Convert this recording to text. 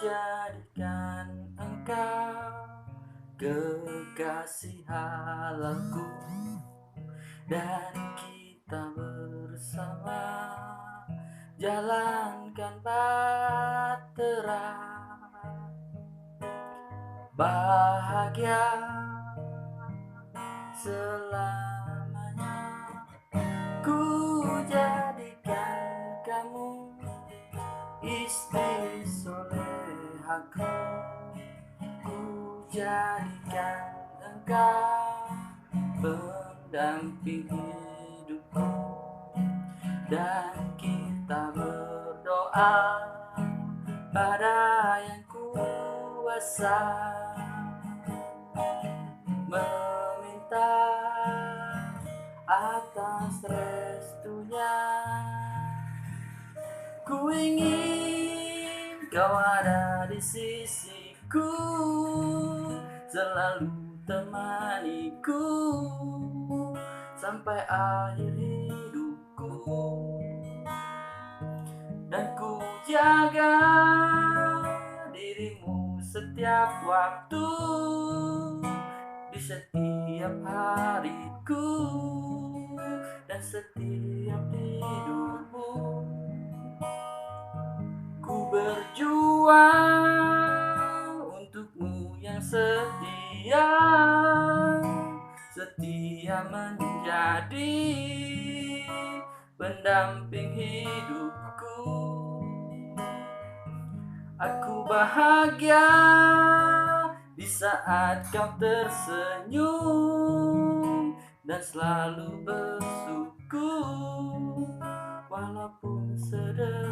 jadikan engkau kekasih halalku, dan kita bersama jalankan bahtera bahagia selamanya. Ku jadikan kamu istri solehaku, ku jadikan engkau pendamping hidupku, dan kita berdoa pada Yang Kuasa, meminta atas restunya. Ku ingin kau ada di sisiku, selalu temaniku sampai akhir hidupku, dan ku jaga dirimu setiap waktu, di setiap hariku dan setiap tidurmu. Ku berjuang untukmu yang setia, setia menjadi pendamping hidupku. Aku bahagia di saat kau tersenyum dan selalu bersyukur walaupun sederhana.